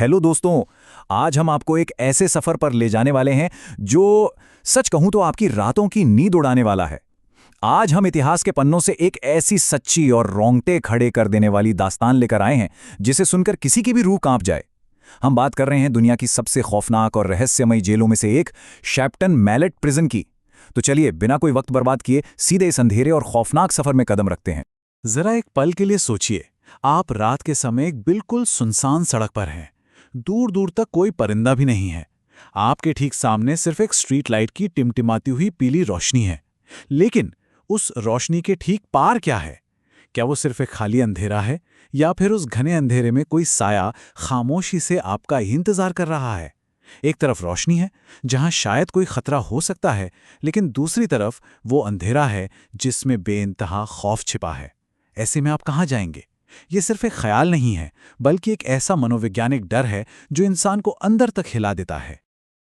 Hello दोस्तों। आज हम आपको एक ऐसे सफर पर ले जाने वाले हैं जो सच कहूं तो आपकी रातों की नींद उड़ाने वाला है। आज हम इतिहास के पन्नों से एक ऐसी सच्ची और रोंगटे खड़े कर देने वाली दास्तान लेकर आए हैं जिसे सुनकर किसी की भी रूह कांप जाए। हम बात कर रहे हैं दुनिया की सबसे खौफनाक और रहस्यमयी जेलों में से एक, शैप्टन मैलेट प्रिजन की। तो चलिए बिना कोई वक्त बर्बाद किए सीधे इस अंधेरे और खौफनाक सफर में कदम रखते हैं। जरा एक पल के लिए सोचिए, आप रात के समय एक बिल्कुल सुनसान सड़क पर हैं। दूर दूर तक कोई परिंदा भी नहीं है। आपके ठीक सामने सिर्फ एक स्ट्रीट लाइट की टिमटिमाती हुई पीली रोशनी है। लेकिन उस रोशनी के ठीक पार क्या है? क्या वो सिर्फ एक खाली अंधेरा है, या फिर उस घने अंधेरे में कोई साया खामोशी से आपका ही इंतजार कर रहा है? एक तरफ रोशनी है जहां शायद कोई खतरा हो सकता है, लेकिन दूसरी तरफ वो अंधेरा है जिसमें बेइंतहा खौफ छिपा है। ऐसे में आप कहाँ जाएंगे? ये सिर्फ एक ख्याल नहीं है, बल्कि एक ऐसा मनोवैज्ञानिक डर है जो इंसान को अंदर तक हिला देता है।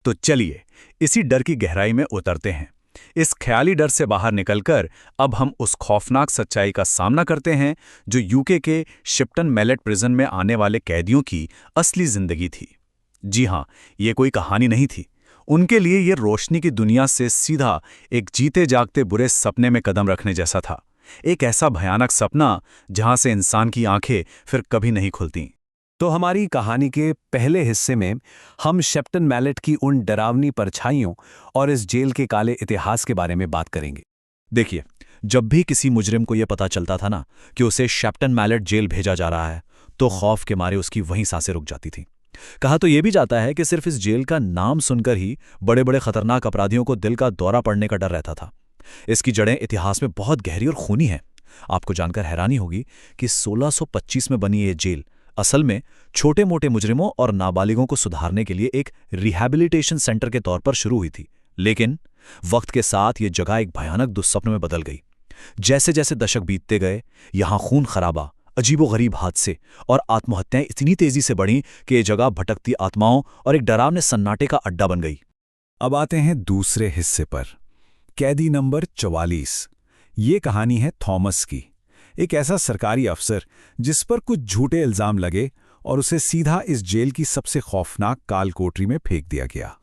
तो चलिए इसी डर की गहराई में उतरते हैं। इस ख्याली डर से बाहर निकलकर अब हम उस खौफनाक सच्चाई का सामना करते हैं जो यूके के शिप्टन मैलेट प्रिजन में आने वाले कैदियों की असली जिंदगी थी। जी हां, ये कोई कहानी नहीं थी। उनके लिए ये रोशनी की दुनिया से सीधा एक जीते जागते बुरे सपने में कदम रखने जैसा था। एक ऐसा भयानक सपना जहां से इंसान की आंखें फिर कभी नहीं खुलती। तो हमारी कहानी के पहले हिस्से में हम शैप्टन मैलेट की उन डरावनी परछाइयों और इस जेल के काले इतिहास के बारे में बात करेंगे। देखिए, जब भी किसी मुजरिम को यह पता चलता था ना कि उसे शैप्टन मैलेट जेल भेजा जा रहा है, तो खौफ के मारे उसकी वहीं सांसें रुक जाती थीं। कहा तो यह भी जाता है कि सिर्फ इस जेल का नाम सुनकर ही बड़े बड़े खतरनाक अपराधियों को दिल का दौरा पड़ने का डर रहता था। इसकी जड़ें इतिहास में बहुत गहरी और खूनी हैं। आपको जानकर हैरानी होगी कि 1625 में बनी ये जेल असल में छोटे मोटे मुजरिमों और नाबालिगों को सुधारने के लिए एक रिहैबिलिटेशन सेंटर के तौर पर शुरू हुई थी। लेकिन वक्त के साथ ये जगह एक भयानक दुस्सपन में बदल गई। जैसे जैसे दशक बीतते गए, यहां खून खराबा, अजीबोगरीब हादसे और आत्महत्याएं इतनी तेजी से बढ़ीं कि ये जगह भटकती आत्माओं और एक डरावने सन्नाटे का अड्डा बन गई। अब आते हैं दूसरे हिस्से पर, कैदी नंबर 44। ये कहानी है थॉमस की, एक ऐसा सरकारी अफसर जिस पर कुछ झूठे इल्जाम लगे और उसे सीधा इस जेल की सबसे खौफनाक काल कोठरी में फेंक दिया गया।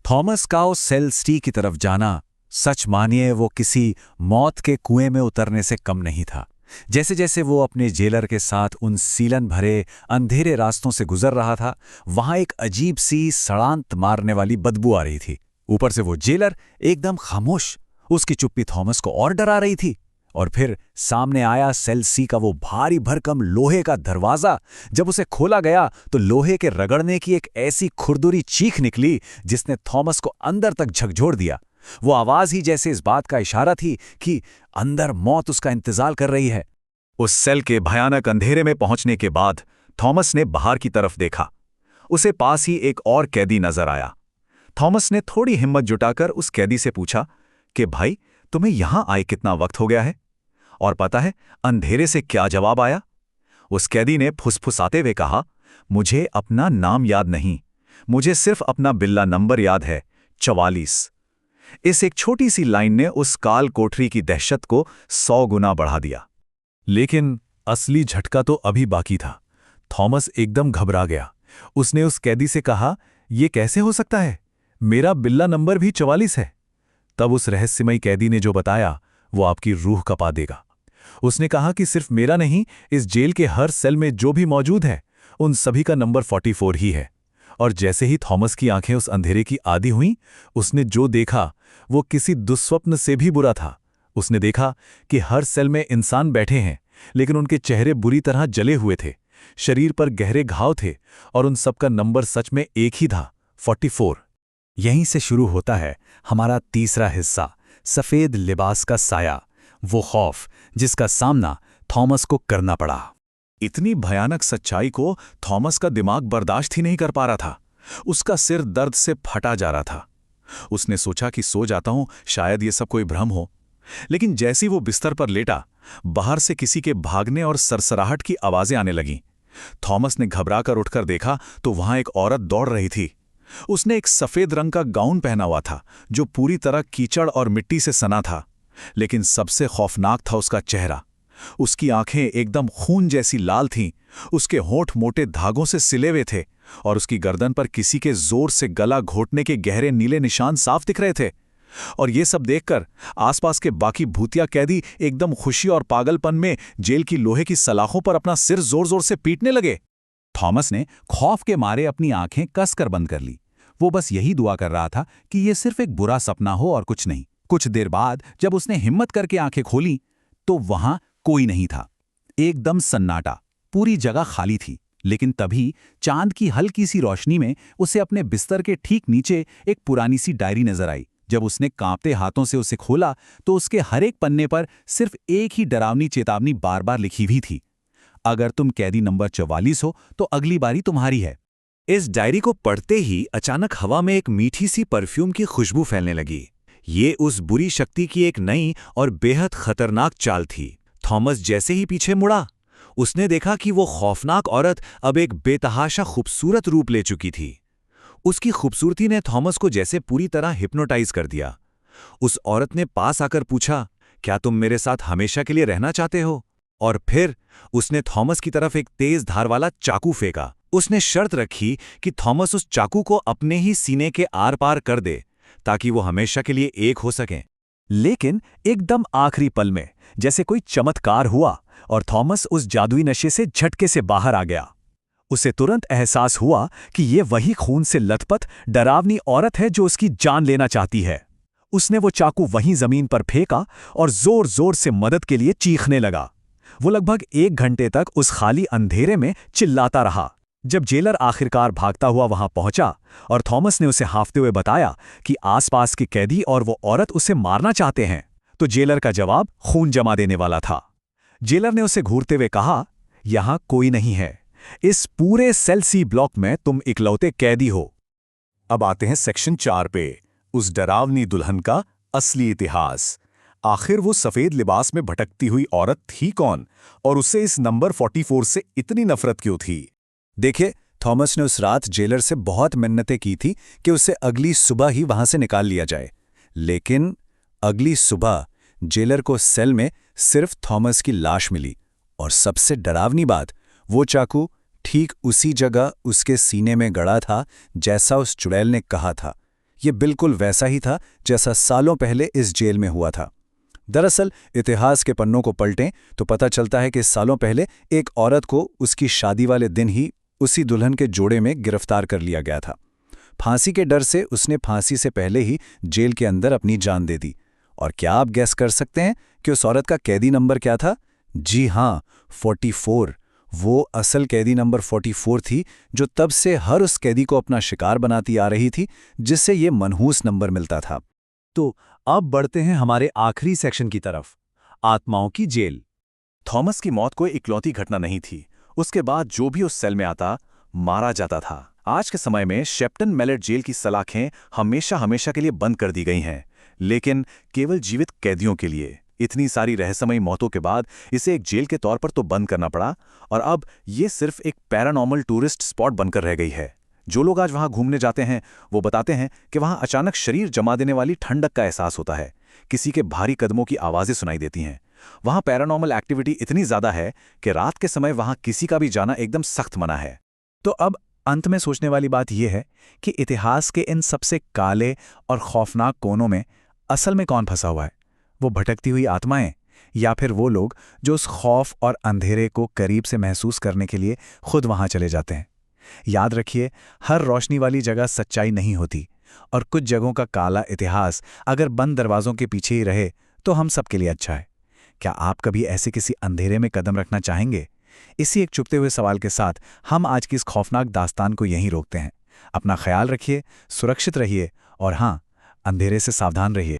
थॉमस का उस सेल सी की तरफ जाना, सच मानिए वो किसी मौत के कुएं में उतरने से कम नहीं था। जैसे जैसे वो अपने जेलर के साथ उन सीलन भरे अंधेरे रास्तों से गुजर रहा था, वहां एक अजीब सी सड़ांत मारने वाली बदबू आ रही थी। ऊपर से वो जेलर एकदम खामोश, उसकी चुप्पी थॉमस को और डरा रही थी। और फिर सामने आया सेल सी का वो भारी भरकम लोहे का दरवाजा। जब उसे खोला गया तो लोहे के रगड़ने की एक ऐसी खुरदुरी चीख निकली जिसने थॉमस को अंदर तक झकझोर दिया। वो आवाज ही जैसे इस बात का इशारा थी कि अंदर मौत उसका इंतजार कर रही है। उस सेल के भयानक अंधेरे में पहुंचने के बाद थॉमस ने बाहर की तरफ देखा। उसे पास ही एक और कैदी नजर आया। थॉमस ने थोड़ी हिम्मत जुटाकर उस कैदी से पूछा कि भाई, तुम्हें यहां आए कितना वक्त हो गया है? और पता है अंधेरे से क्या जवाब आया? उस कैदी ने फुसफुसाते हुए कहा, मुझे अपना नाम याद नहीं, मुझे सिर्फ अपना बिल्ला नंबर याद है, 44। इस एक छोटी सी लाइन ने उस काल कोठरी की दहशत को 100 गुना बढ़ा दिया। लेकिन असली झटका तो अभी बाकी था। थॉमस एकदम घबरा गया। उसने उस कैदी से कहा, यह कैसे हो सकता है? मेरा बिल्ला नंबर भी 44 है। तब उस रहस्यमयी कैदी ने जो बताया वो आपकी रूह कपा देगा। उसने कहा कि सिर्फ मेरा नहीं, इस जेल के हर सेल में जो भी मौजूद है उन सभी का नंबर 44 ही है। और जैसे ही थॉमस की आंखें उस अंधेरे की आदी हुईं, उसने जो देखा वो किसी दुस्वप्न से भी बुरा था। उसने देखा कि हर सेल में इंसान बैठे हैं, लेकिन उनके चेहरे बुरी तरह जले हुए थे, शरीर पर गहरे घाव थे और उन सबका नंबर सच में एक ही था, 44। यहीं से शुरू होता है हमारा तीसरा हिस्सा, सफेद लिबास का साया, वो खौफ जिसका सामना थॉमस को करना पड़ा। इतनी भयानक सच्चाई को थॉमस का दिमाग बर्दाश्त ही नहीं कर पा रहा था। उसका सिर दर्द से फटा जा रहा था। उसने सोचा कि सो जाता हूं, शायद ये सब कोई भ्रम हो। लेकिन जैसी वो बिस्तर पर लेटा, बाहर से किसी के भागने और सरसराहट की आवाजें आने लगीं। थॉमस ने घबराकर उठकर देखा तो वहां एक औरत दौड़ रही थी। उसने एक सफेद रंग का गाउन पहना हुआ था जो पूरी तरह कीचड़ और मिट्टी से सना था। लेकिन सबसे खौफनाक था उसका चेहरा। उसकी आंखें एकदम खून जैसी लाल थीं उसके होंठ मोटे धागों से सिले हुए थे और उसकी गर्दन पर किसी के जोर से गला घोटने के गहरे नीले निशान साफ दिख रहे थे। और ये सब देखकर आसपास के बाकी भूतिया कैदी एकदम खुशी और पागलपन में जेल की लोहे की सलाखों पर अपना सिर जोर जोर से पीटने लगे। थॉमस ने खौफ के मारे अपनी आंखें कसकर बंद कर ली। वो बस यही दुआ कर रहा था कि ये सिर्फ एक बुरा सपना हो और कुछ नहीं। कुछ देर बाद जब उसने हिम्मत करके आंखें खोली तो वहां कोई नहीं था। एकदम सन्नाटा, पूरी जगह खाली थी। लेकिन तभी चांद की हल्की सी रोशनी में उसे अपने बिस्तर के ठीक नीचे एक पुरानी सी डायरी नजर आई। जब उसने कांपते हाथों से उसे खोला तो उसके हर एक पन्ने पर सिर्फ एक ही डरावनी चेतावनी बार बार लिखी हुई थी, अगर तुम कैदी नंबर 44 हो तो अगली बारी तुम्हारी है। इस डायरी को पढ़ते ही अचानक हवा में एक मीठी सी परफ्यूम की खुशबू फैलने लगी। ये उस बुरी शक्ति की एक नई और बेहद खतरनाक चाल थी। थॉमस जैसे ही पीछे मुड़ा, उसने देखा कि वो खौफनाक औरत अब एक बेतहाशा खूबसूरत रूप ले चुकी थी। उसकी खूबसूरती ने थॉमस को जैसे पूरी तरह हिप्नोटाइज कर दिया। उस औरत ने पास आकर पूछा, क्या तुम मेरे साथ हमेशा के लिए रहना चाहते हो? और फिर उसने थॉमस की तरफ एक तेज धार वाला चाकू फेंका। उसने शर्त रखी कि थॉमस उस चाकू को अपने ही सीने के आर पार कर दे ताकि वो हमेशा के लिए एक हो सकें। लेकिन एकदम आखिरी पल में जैसे कोई चमत्कार हुआ और थॉमस उस जादुई नशे से झटके से बाहर आ गया। उसे तुरंत एहसास हुआ कि ये वही खून से लथपथ डरावनी औरत है जो उसकी जान लेना चाहती है। उसने वो चाकू वहीं जमीन पर फेंका और जोर जोर से मदद के लिए चीखने लगा। वो लगभग 1 घंटे तक उस खाली अंधेरे में चिल्लाता रहा। जब जेलर आखिरकार भागता हुआ वहां पहुंचा और थॉमस ने उसे हांफते हुए बताया कि आसपास के कैदी और वो औरत उसे मारना चाहते हैं, तो जेलर का जवाब खून जमा देने वाला था। जेलर ने उसे घूरते हुए कहा, यहां कोई नहीं है, इस पूरे सेल सी ब्लॉक में तुम इकलौते कैदी हो। अब आते हैं सेक्शन 4 पे, उस डरावनी दुल्हन का असली इतिहास। आखिर वो सफेद लिबास में भटकती हुई औरत थी कौन और उसे इस नंबर 44 से इतनी नफरत क्यों थी? देखिए, थॉमस ने उस रात जेलर से बहुत मिन्नतें की थी कि उसे अगली सुबह ही वहां से निकाल लिया जाए। लेकिन अगली सुबह जेलर को सेल में सिर्फ थॉमस की लाश मिली और सबसे डरावनी बात, वो चाकू ठीक उसी जगह उसके सीने में गड़ा था जैसा उस चुड़ैल ने कहा था। ये बिल्कुल वैसा ही था जैसा सालों पहले इस जेल में हुआ था। दरअसल इतिहास के पन्नों को पलटें तो पता चलता है कि सालों पहले एक औरत को उसकी शादी वाले दिन ही उसी दुल्हन के जोड़े में गिरफ्तार कर लिया गया था। फांसी के डर से उसने फांसी से पहले ही जेल के अंदर अपनी जान दे दी। और क्या आप गैस कर सकते हैं कि उस औरत का कैदी नंबर क्या था? जी हां, 44। वो असल कैदी नंबर 44 थी जो तब से हर उस कैदी को अपना शिकार बनाती आ रही थी जिससे ये मनहूस नंबर मिलता था। तो अब बढ़ते हैं हमारे आखिरी सेक्शन की तरफ, आत्माओं की जेल। थॉमस की मौत कोई इकलौती घटना नहीं थी। उसके बाद जो भी उस सेल में आता, मारा जाता था। आज के समय में शेप्टन मैलेट जेल की सलाखें हमेशा के लिए बंद कर दी गई हैं, लेकिन केवल जीवित कैदियों के लिए। इतनी सारी रहस्यमयी मौतों के बाद इसे एक जेल के तौर पर तो बंद करना पड़ा और अब ये सिर्फ एक पैरानॉर्मल टूरिस्ट स्पॉट बनकर रह गई है। जो लोग आज वहां घूमने जाते हैं वो बताते हैं कि वहां अचानक शरीर जमा देने वाली ठंडक का एहसास होता है, किसी के भारी कदमों की आवाजें सुनाई देती हैं। वहां पैरानॉर्मल एक्टिविटी इतनी ज्यादा है कि रात के समय वहां किसी का भी जाना एकदम सख्त मना है। तो अब अंत में सोचने वाली बात यह है कि इतिहास के इन सबसे काले और खौफनाक कोनों में असल में कौन फंसा हुआ है? वो भटकती हुई आत्माएं या फिर वो लोग जो उस खौफ और अंधेरे को करीब से महसूस करने के लिए खुद वहां चले जाते हैं? याद रखिए, हर रोशनी वाली जगह सच्चाई नहीं होती और कुछ जगहों का काला इतिहास अगर बंद दरवाजों के पीछे ही रहे तो हम सबके लिए अच्छा है। क्या आप कभी ऐसे किसी अंधेरे में कदम रखना चाहेंगे? इसी एक चुपते हुए सवाल के साथ हम आज की इस खौफनाक दास्तान को यहीं रोकते हैं। अपना ख्याल रखिए, सुरक्षित रहिए और हाँ, अंधेरे से सावधान रहिए।